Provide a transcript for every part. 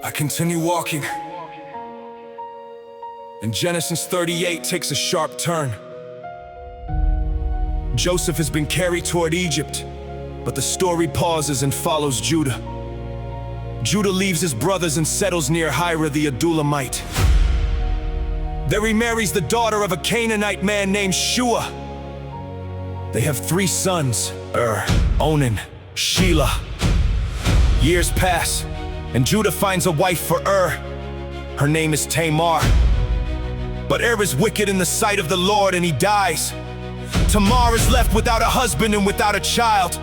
I continue walking, and Genesis 38 takes a sharp turn. Joseph has been carried toward Egypt, but the story pauses and follows Judah. Judah leaves his brothers and settles near Hira the Adullamite. There he marries the daughter of a Canaanite man named Shua. They have 3 sons, Onan, Shelah. Years pass, and Judah finds a wife for Her name is Tamar. But is wicked in the sight of the Lord, and he dies. Tamar is left without a husband and without a child.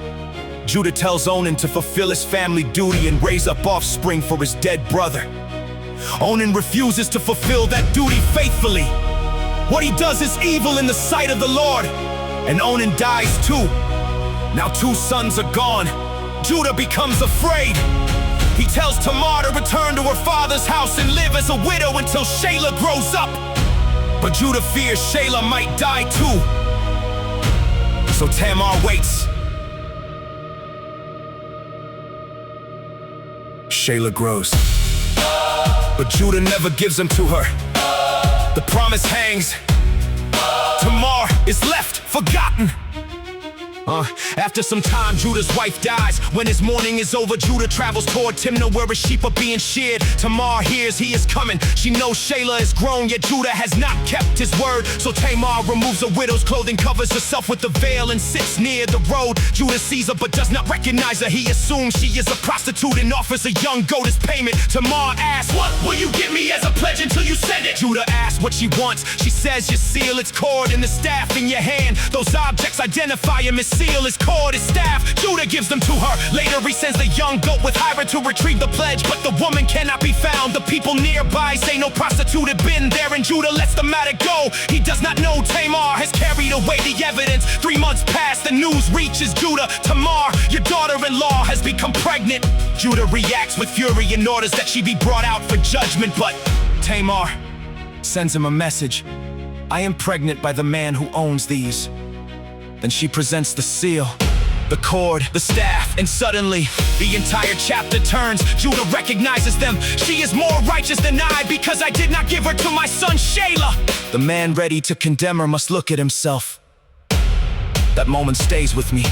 Judah tells Onan to fulfill his family duty and raise up offspring for his dead brother. Onan refuses to fulfill that duty faithfully. What he does is evil in the sight of the Lord, and Onan dies too. Now 2 sons are gone. Judah becomes afraid. He tells Tamar to return to her father's house and live as a widow until Shelah grows up. But Judah fears Shelah might die too. So Tamar waits. Shelah grows, but Judah never gives them to her. The promise hangs. Tamar is left forgotten. After some time, Judah's wife dies. When his mourning is over, Judah travels toward Timnah, where his sheep are being sheared. Tamar hears he is coming. She knows Shelah is grown, yet Judah has not kept his word. So Tamar removes a widow's clothing, covers herself with the veil, and sits near the road. Judah sees her but does not recognize her. He assumes she is a prostitute and offers a young goat as payment. Tamar asks, "What will you give me as a pledge until you send it?" Judah asks what she wants. She says, "Your seal, its cord, and the staff in your hand." Those objects identify him as seal, his cord, his staff. Judah gives them to her. Later he sends the young goat with Hira to retrieve the pledge, but the woman cannot be found. The people nearby say no prostitute had been there, and Judah lets the matter go. He does not know Tamar has carried away the evidence. 3 months pass, the news reaches Judah. "Tamar, your daughter-in-law, has become pregnant." Judah reacts with fury and orders that she be brought out for judgment, but Tamar sends him a message. "I am pregnant by the man who owns these." Then she presents the seal, the cord, the staff, and suddenly the entire chapter turns. Judah recognizes them. "She is more righteous than I, because I did not give her to my son Shelah." The man ready to condemn her must look at himself. That moment stays with me.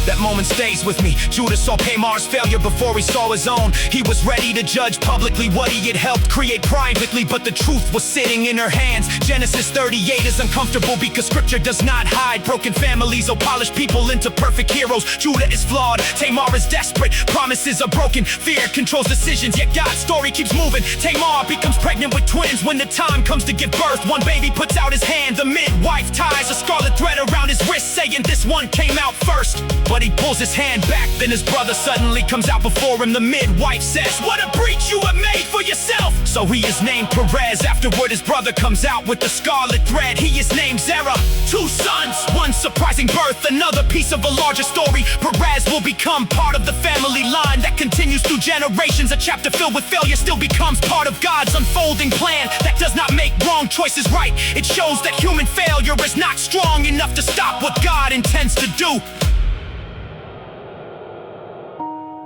That moment stays with me. Judah saw Tamar's failure before he saw his own. He was ready to judge publicly what he had helped create privately, but the truth was sitting in her hands. Genesis 38 is uncomfortable because scripture does not hide broken families or polish people into perfect heroes. Judah is flawed, Tamar is desperate, promises are broken, fear controls decisions, yet God's story keeps moving. Tamar becomes pregnant with twins. When the time comes to give birth, one baby puts out his hand. The midwife ties a scarlet thread around his wrist, saying this one came out first. But he pulls his hand back, then his brother suddenly comes out before him. The midwife says, "What a breach you have made for yourself!" So he is named Perez. Afterward his brother comes out with the scarlet thread. He is named Zerah. 2 sons, one surprising birth, another piece of a larger story. Perez will become part of the family line that continues through generations. A chapter filled with failure still becomes part of God's unfolding plan that does not make wrong choices right. It shows that human failure is not strong enough to stop what God intends to do.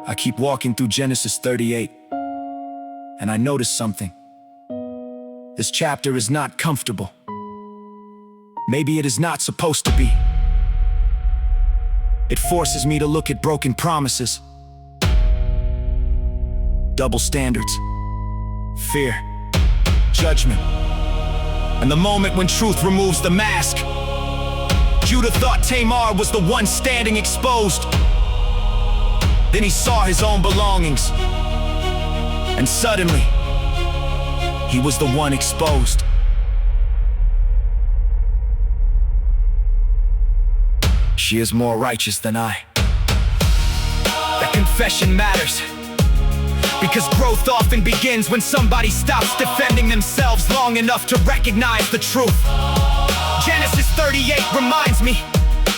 I keep walking through Genesis 38, and I notice something. This chapter is not comfortable. Maybe it is not supposed to be. It forces me to look at broken promises, double standards, fear, judgment, and the moment when truth removes the mask. Judah thought Tamar was the one standing exposed. Then he saw his own belongings, and suddenly, he was the one exposed. She is more righteous than I. That confession matters, because growth often begins when somebody stops defending themselves long enough to recognize the truth. Genesis 38 reminds me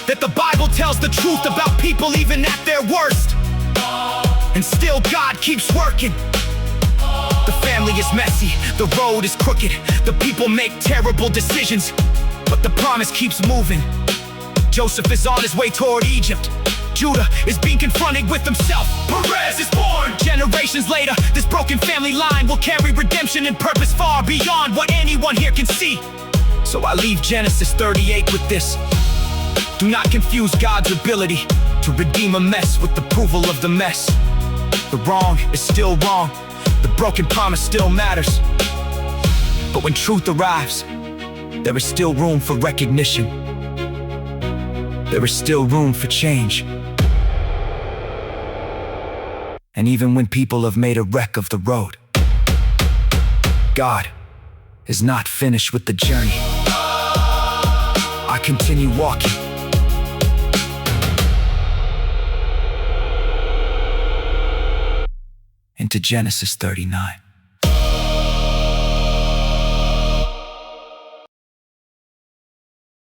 that the Bible tells the truth about people even at their worst. And still God keeps working. The family is messy, the road is crooked, the people make terrible decisions, but the promise keeps moving. Joseph is on his way toward Egypt. Judah is being confronted with himself. Perez is born. Generations later, this broken family line will carry redemption and purpose far beyond what anyone here can see. So I leave Genesis 38 with this: do not confuse God's ability to redeem a mess with the approval of the mess. The wrong is still wrong. The broken promise still matters. But when truth arrives, there is still room for recognition. There is still room for change. And even when people have made a wreck of the road, God is not finished with the journey. I continue walking. Into Genesis 39.